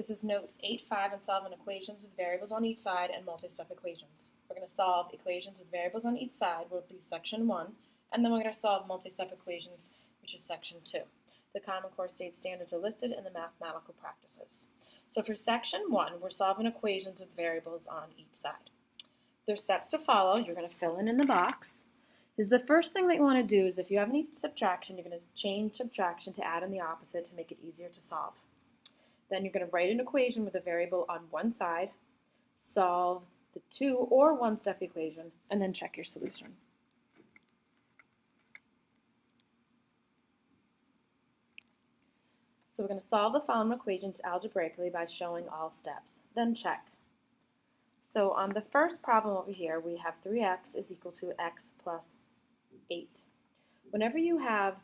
This is notes 8-5 and solving equations with variables on each side and multi-step equations. We're going to solve equations with variables on each side, will be section 1, and then we're going to solve multi-step equations, which is section 2. The Common Core state standards are listed in the mathematical practices. So for section 1, we're solving equations with variables on each side. There's steps to follow. You're going to fill in the box. The first thing that you want to do is if you have any subtraction, you're going to change subtraction to add in the opposite to make it easier to solve. Then you're going to write an equation with a variable on one side, solve the 2 or 1-step equation, and then check your solution. So we're going to solve the following equations algebraically by showing all steps, then check. So on the first problem over here, we have 3x is equal to x plus 8. Whenever you have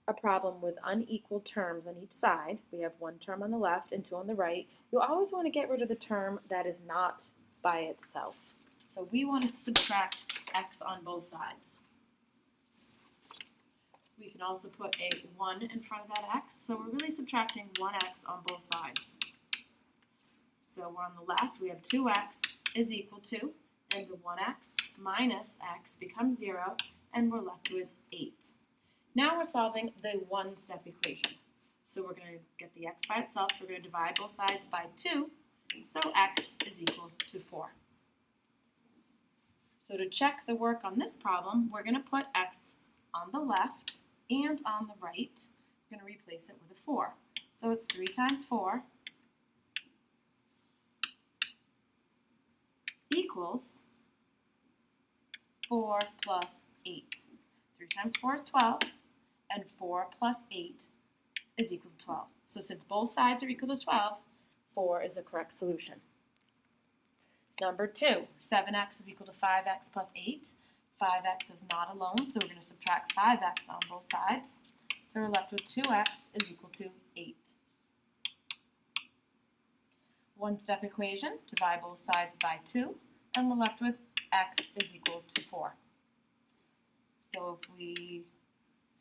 a problem with unequal terms on each side, we have one term on the left and two on the right, you always want to get rid of the term that is not by itself. So we want to subtract x on both sides. We can also put a 1 in front of that x, so we're really subtracting 1x on both sides. So we're on the left, we have 2x is equal to, and the 1x minus x becomes 0, and we're left with 8. Now we're solving the 1-step equation. So we're going to get the x by itself, so we're going to divide both sides by 2, so x is equal to 4. So to check the work on this problem, we're going to put x on the left and on the right. We're going to replace it with a 4. So it's 3 times 4 equals 4 plus 8. 3 times 4 is 12, and 4 plus 8 is equal to 12. So since both sides are equal to 12, 4 is the correct solution. Number 2, 7x is equal to 5x plus 8. 5x is not alone, so we're going to subtract 5x on both sides. So we're left with 2x is equal to 8. 1-step equation, divide both sides by 2, and we're left with x is equal to 4. So if we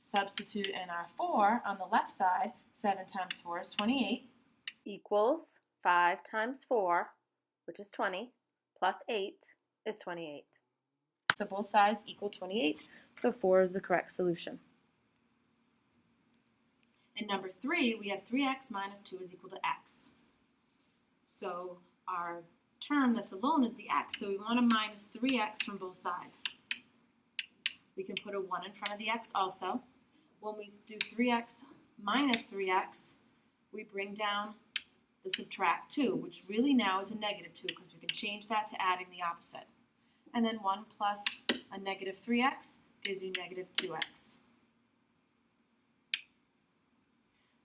substitute in our 4 on the left side, 7 times 4 is 28, equals 5 times 4, which is 20, plus 8 is 28. So both sides equal 28, so 4 is the correct solution. In number 3, we have 3x minus 2 is equal to x. So our term that's alone is the x, so we want to minus 3x from both sides. We can put a 1 in front of the x also. When we do 3x minus 3x, we bring down the subtract 2, which really now is a negative 2 because we can change that to adding the opposite. And then 1 plus a negative 3x gives you negative 2x.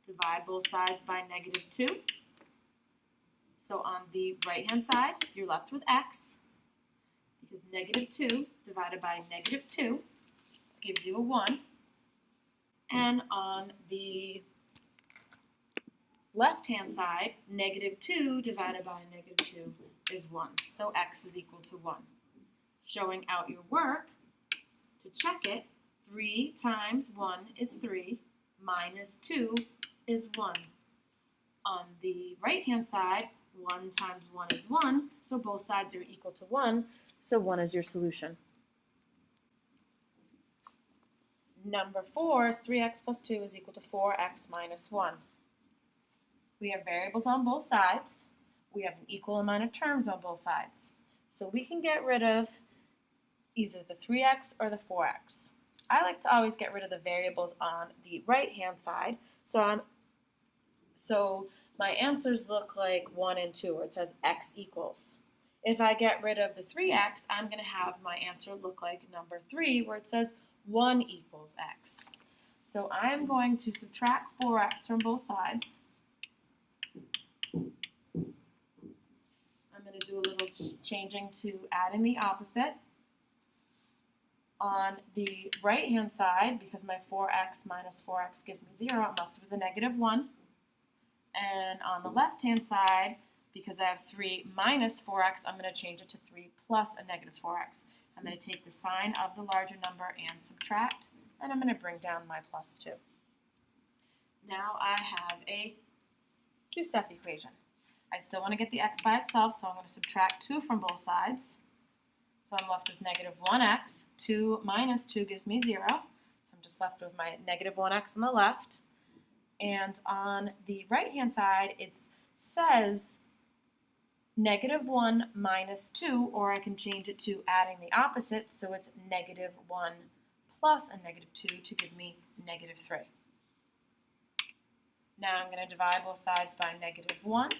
Divide both sides by negative 2. So on the right-hand side, you're left with x, because negative 2 divided by negative 2 gives you a 1. And on the left-hand side, negative 2 divided by negative 2 is 1. So x is equal to 1. Showing out your work, to check it, 3 times 1 is 3, minus 2 is 1. On the right-hand side, 1 times 1 is 1, so both sides are equal to 1, so 1 is your solution. Number 4 is 3x plus 2 is equal to 4x minus 1. We have variables on both sides. We have an equal amount of terms on both sides. So we can get rid of either the 3x or the 4x. I like to always get rid of the variables on the right-hand side. So my answers look like 1 and 2, where it says x equals. If I get rid of the 3x, I'm going to have my answer look like number 3, where it says 1 equals x. So I'm going to subtract 4x from both sides. I'm going to do a little changing to adding the opposite. On the right-hand side, because my 4x minus 4x gives me 0, I'm left with a negative 1. And on the left-hand side, because I have 3 minus 4x, I'm going to change it to 3 plus a negative 4x. I'm going to take the sign of the larger number and subtract, and I'm going to bring down my plus 2. Now I have a two-step equation. I still want to get the x by itself, so I'm going to subtract 2 from both sides. So I'm left with negative 1x. 2 minus 2 gives me 0. So I'm just left with my negative 1x on the left. And on the right-hand side, it says negative 1 minus 2, or I can change it to adding the opposite, so it's negative 1 plus a negative 2 to give me negative 3. Now I'm going to divide both sides by negative 1.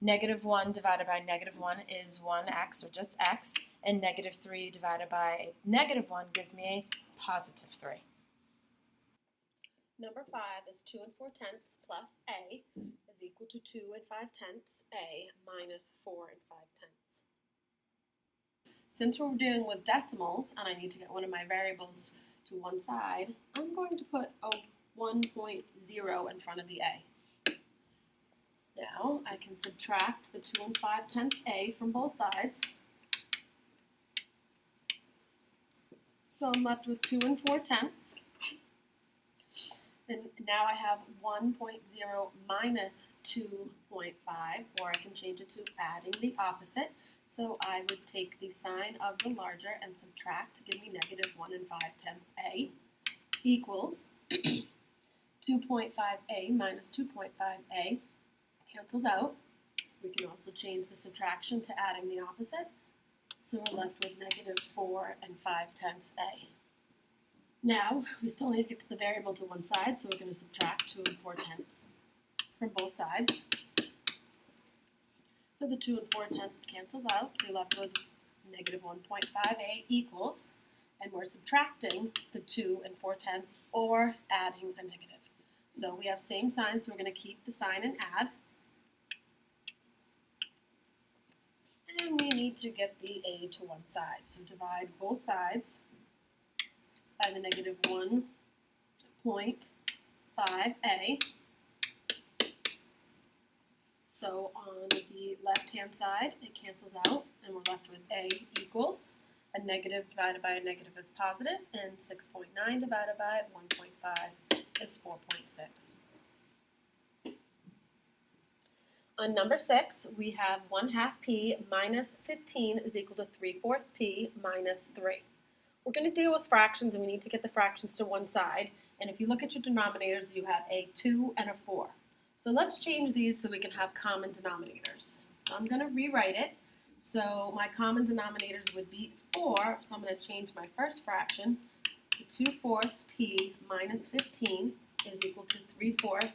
Negative 1 divided by negative 1 is 1x, or just x, and negative 3 divided by negative 1 gives me a positive 3. Number 5 is 2 4/10 plus a is equal to 2 5/10 a minus 4 5/10. Since we're dealing with decimals and I need to get one of my variables to one side, I'm going to put a 1.0 in front of the a. Now I can subtract the 2 5/10 a from both sides. So I'm left with 2 4/10. And now I have 1.0 minus 2.5, or I can change it to adding the opposite. So I would take the sign of the larger and subtract to give me negative 1 5/10 a equals 2.5a minus 2.5a cancels out. We can also change the subtraction to adding the opposite. So we're left with negative 4 5/10 a. Now, we still need to get to the variable to one side, so we're going to subtract 2 4/10 from both sides. So the 2 4/10 cancels out, so you're left with negative 1.5a equals, and we're subtracting the 2 4/10 or adding a negative. So we have same sign, so we're going to keep the sign and add. And we need to get the a to one side, so divide both sides by the negative 1.5a. So on the left-hand side, it cancels out, and we're left with a equals a negative divided by a negative is positive, and 6.9 divided by 1.5 is 4.6. On number 6, we have 1/2 p minus 15 is equal to 3/4 p minus 3. We're going to deal with fractions, and we need to get the fractions to one side. And if you look at your denominators, you have a 2 and a 4. So let's change these so we can have common denominators. So I'm going to rewrite it. So my common denominators would be 4. So I'm going to change my first fraction to 2/4 p minus 15 is equal to 3/4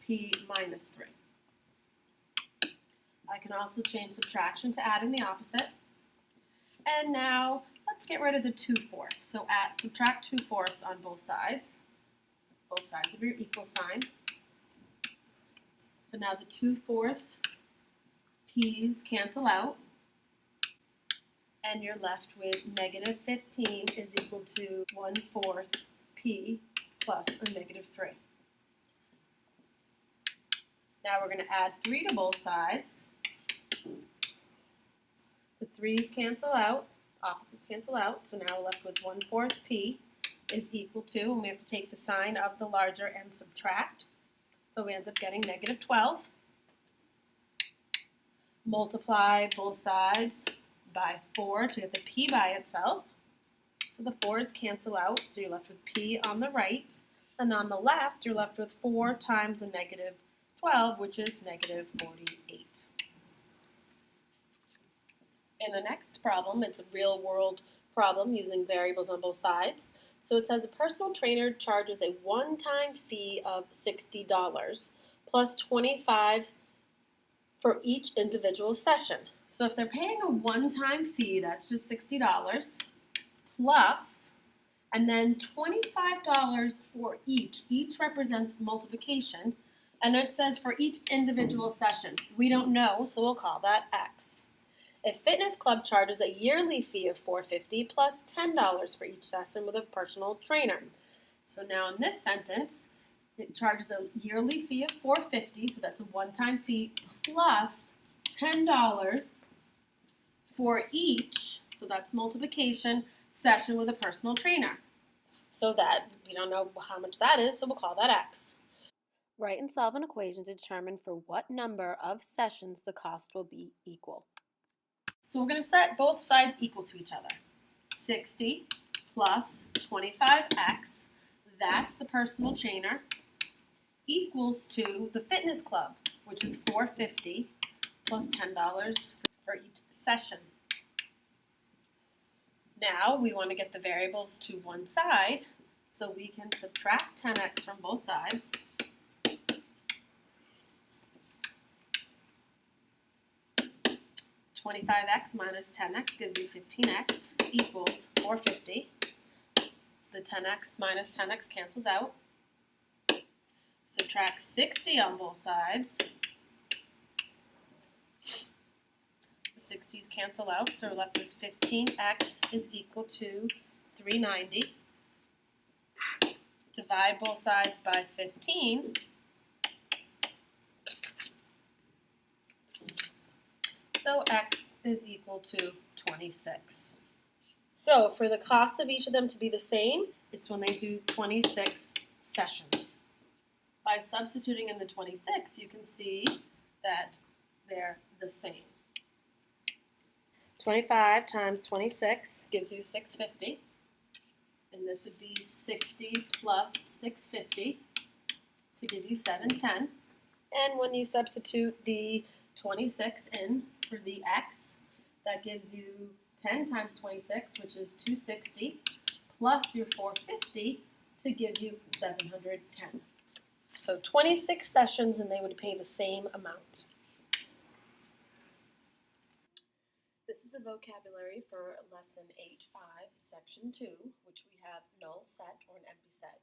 p minus 3. I can also change subtraction to adding the opposite. And now let's get rid of the 2/4. So subtract 2/4 on both sides. That's both sides of your equal sign. So now the 2/4 p's cancel out. And you're left with negative 15 is equal to 1/4 p plus a negative 3. Now we're going to add 3 to both sides. The 3's cancel out, opposites cancel out, so now we're left with 1/4 p is equal to, and we have to take the sign of the larger and subtract. So we end up getting negative 12. Multiply both sides by 4 to get the p by itself. So the 4's cancel out, so you're left with p on the right, and on the left you're left with 4 times a negative 12, which is negative 48. In the next problem, it's a real-world problem using variables on both sides. So it says a personal trainer charges a one-time fee of $60 plus $25 for each individual session. So if they're paying a one-time fee, that's just $60 plus, and then $25 for each. Each represents multiplication, and it says for each individual session. We don't know, so we'll call that X. A fitness club charges a yearly fee of $450 plus $10 for each session with a personal trainer. So now in this sentence, it charges a yearly fee of $450, so that's a one-time fee, plus $10 for each, so that's multiplication, session with a personal trainer. So that, we don't know how much that is, so we'll call that X. Write and solve an equation to determine for what number of sessions the cost will be equal. So we're going to set both sides equal to each other. 60 plus 25x, that's the personal trainer, equals to the fitness club, which is $450 plus $10 for each session. Now we want to get the variables to one side, so we can subtract 10x from both sides. $25x minus 10x gives you 15x equals 450. The 10x minus 10x cancels out. Subtract 60 on both sides. The 60s cancel out, so we're left with 15x is equal to 390. Divide both sides by 15. So x is equal to 26. So for the cost of each of them to be the same, it's when they do 26 sessions. By substituting in the 26, you can see that they're the same. 25 times 26 gives you 650. And this would be 60 plus 650 to give you 710. And when you substitute the 26 in for the x, that gives you 10 times 26, which is 260, plus your 450 to give you 710. So 26 sessions and they would pay the same amount. This is the vocabulary for Lesson 8.5, Section 2, which we have null set or an empty set.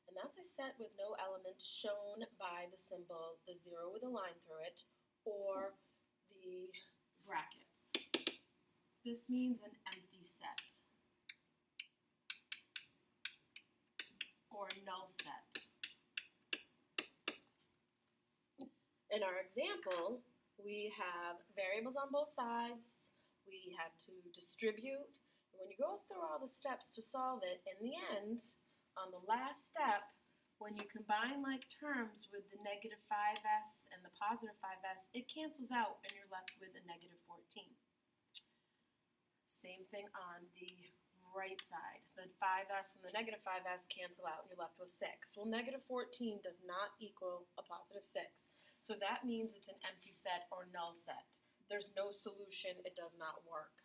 And that's a set with no elements shown by the symbol, the zero with a line through it, or the brackets. This means an empty set, or a null set. In our example, we have variables on both sides. We have to distribute. And when you go through all the steps to solve it, in the end, on the last step, when you combine like terms with the negative 5s and the positive 5s, it cancels out and you're left with a negative 14. Same thing on the right side. The 5s and the negative 5s cancel out and you're left with 6. Well, negative 14 does not equal a positive 6. So that means it's an empty set or null set. There's no solution, it does not work.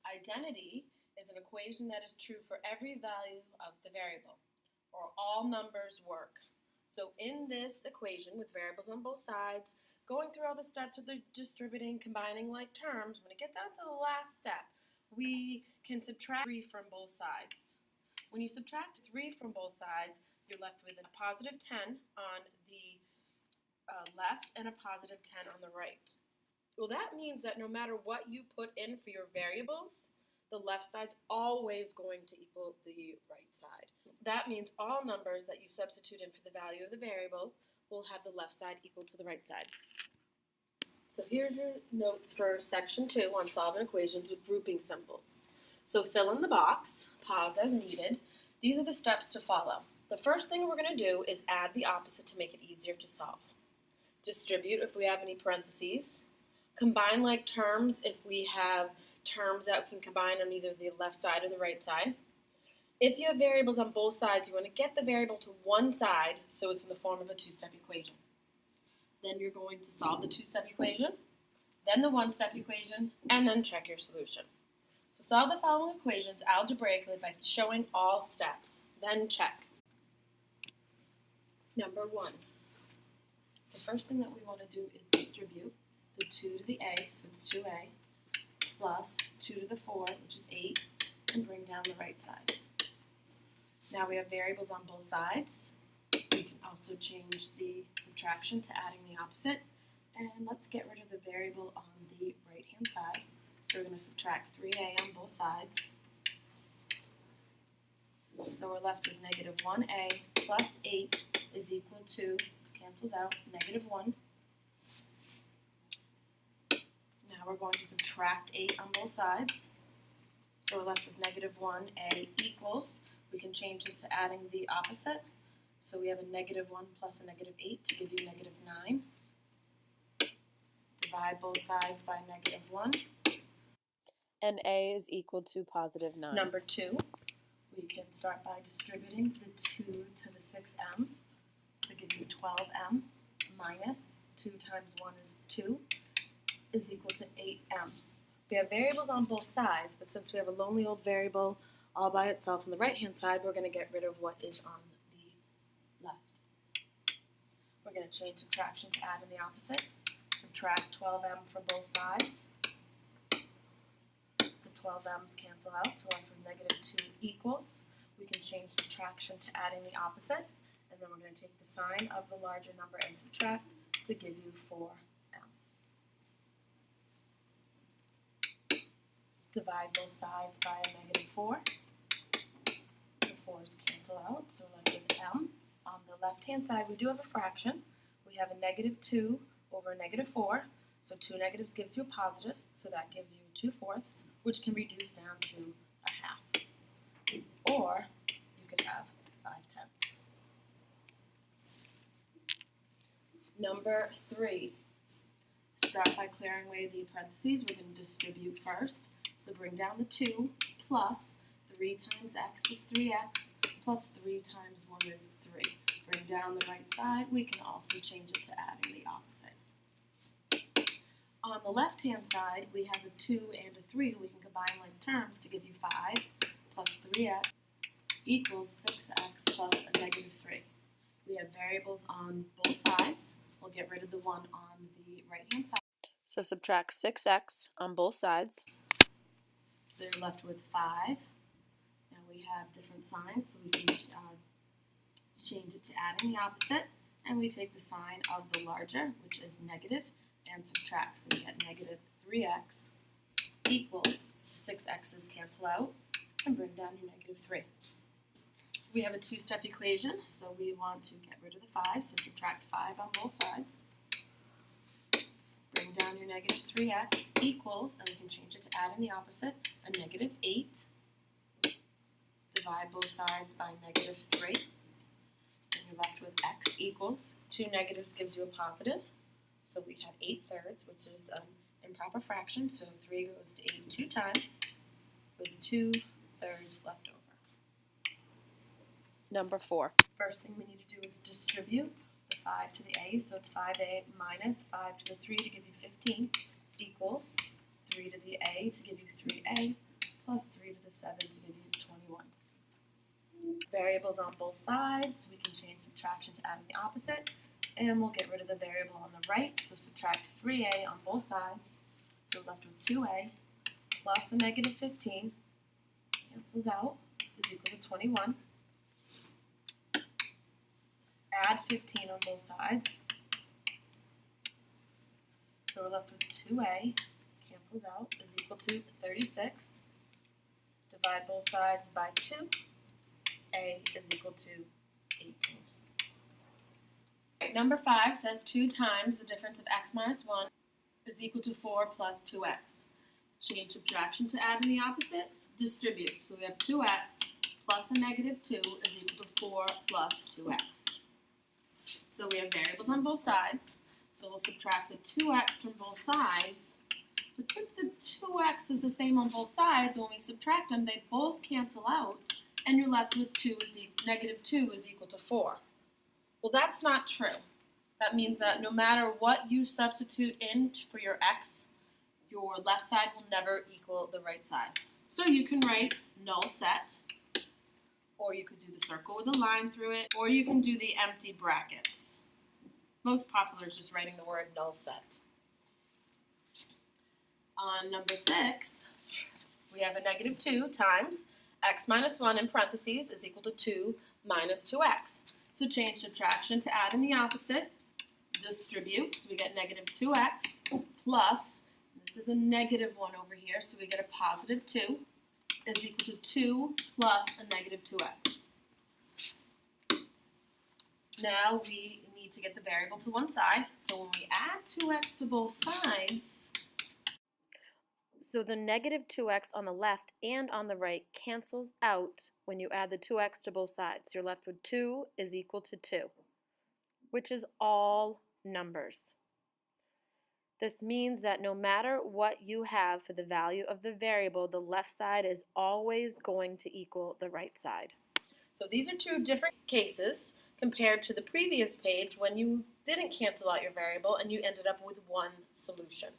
Identity is an equation that is true for every value of the variable, or all numbers work. So in this equation with variables on both sides, going through all the steps with the distributing, combining like terms, when it gets down to the last step, we can subtract 3 from both sides. When you subtract 3 from both sides, you're left with a positive 10 on the left and a positive 10 on the right. Well, that means that no matter what you put in for your variables, the left side's always going to equal the right side. That means all numbers that you substitute in for the value of the variable will have the left side equal to the right side. So here's your notes for section 2 on solving equations with grouping symbols. So fill in the box, pause as needed. These are the steps to follow. The first thing we're going to do is add the opposite to make it easier to solve. Distribute if we have any parentheses. Combine like terms if we have terms that can combine on either the left side or the right side. If you have variables on both sides, you want to get the variable to one side so it's in the form of a two-step equation. Then you're going to solve the two-step equation, then the one-step equation, and then check your solution. So solve the following equations algebraically by showing all steps, then check. Number 1. The first thing that we want to do is distribute the 2 to the a, so it's 2a, plus 2 to the 4, which is 8, and bring down the right side. Now we have variables on both sides. We can also change the subtraction to adding the opposite. And let's get rid of the variable on the right-hand side. So we're going to subtract 3a on both sides. So we're left with negative 1a plus 8 is equal to, this cancels out, negative 1. Now we're going to subtract 8 on both sides. So we're left with negative 1a equals, we can change this to adding the opposite. So we have a negative 1 plus a negative 8 to give you negative 9. Divide both sides by negative 1. And a is equal to positive 9. Number 2, we can start by distributing the 2 to the 6m. So give you 12m minus 2 times 1 is 2 is equal to 8m. We have variables on both sides, but since we have a lonely old variable all by itself on the right-hand side, we're going to get rid of what is on the left. We're going to change subtraction to add in the opposite. Subtract 12m from both sides. The 12m's cancel out, so we're left with negative 2 equals. We can change subtraction to adding the opposite, and then we're going to take the sign of the larger number and subtract to give you 4m. Divide both sides by a negative 4. The 4's cancel out, so we're left with m. On the left-hand side, we do have a fraction. We have a negative 2 over a negative 4, so 2 negatives gives you a positive, so that gives you 2/4, which can reduce down to a half. Or you could have 5/10. Number 3, start by clearing away the parentheses. We're going to distribute first. So bring down the 2 plus 3 times x is 3x plus 3 times 1 is 3. Bring down the right side. We can also change it to adding the opposite. On the left-hand side, we have a 2 and a 3. We can combine like terms to give you 5 plus 3x equals 6x plus a negative 3. We have variables on both sides. We'll get rid of the one on the right-hand side. So subtract 6x on both sides. So you're left with 5. Now we have different signs, so we can change it to adding the opposite. And we take the sign of the larger, which is negative, and subtract. So we get negative 3x equals 6x's cancel out, and bring down your negative 3. We have a two-step equation, so we want to get rid of the 5, so subtract 5 on both sides. Bring down your negative 3x equals, and we can change it to add in the opposite, a negative 8. Divide both sides by negative 3. And you're left with x equals, 2 negatives gives you a positive. So we have 8/3, which is an improper fraction, so 3 goes to 8 2 times, with 2/3 left over. Number 4. First thing we need to do is distribute the 5 to the a, so it's 5a minus 5 to the 3 to give you 15 equals 3 to the a to give you 3a plus 3 to the 7 to give you 21. Variables on both sides, we can change subtraction to adding the opposite, and we'll get rid of the variable on the right, so subtract 3a on both sides, so we're left with 2a plus a negative 15, cancels out, is equal to 21. Add 15 on both sides, so we're left with 2a, cancels out, is equal to 36. Divide both sides by 2, a is equal to 18. Right, number 5 says 2 times the difference of x minus 1 is equal to 4 plus 2x. Change subtraction to add in the opposite, distribute. So we have 2x plus a negative 2 is equal to 4 plus 2x. So we have variables on both sides, so we'll subtract the 2x from both sides. But since the 2x is the same on both sides, when we subtract them, they both cancel out, and you're left with negative 2 is equal to 4. Well, that's not true. That means that no matter what you substitute in for your x, your left side will never equal the right side. So you can write null set, or you could do the circle with a line through it, or you can do the empty brackets. Most popular is just writing the word null set. On number 6, we have a negative 2 times x minus 1 in parentheses is equal to 2 minus 2x. So change subtraction to add in the opposite, distribute, so we get negative 2x plus, this is a negative 1 over here, so we get a positive 2, is equal to 2 plus a negative 2x. Now we need to get the variable to one side, so when we add 2x to both sides, So the negative 2x on the left and on the right cancels out when you add the 2x to both sides. You're left with 2 is equal to 2, which is all numbers. This means that no matter what you have for the value of the variable, the left side is always going to equal the right side. So these are two different cases compared to the previous page when you didn't cancel out your variable and you ended up with one solution.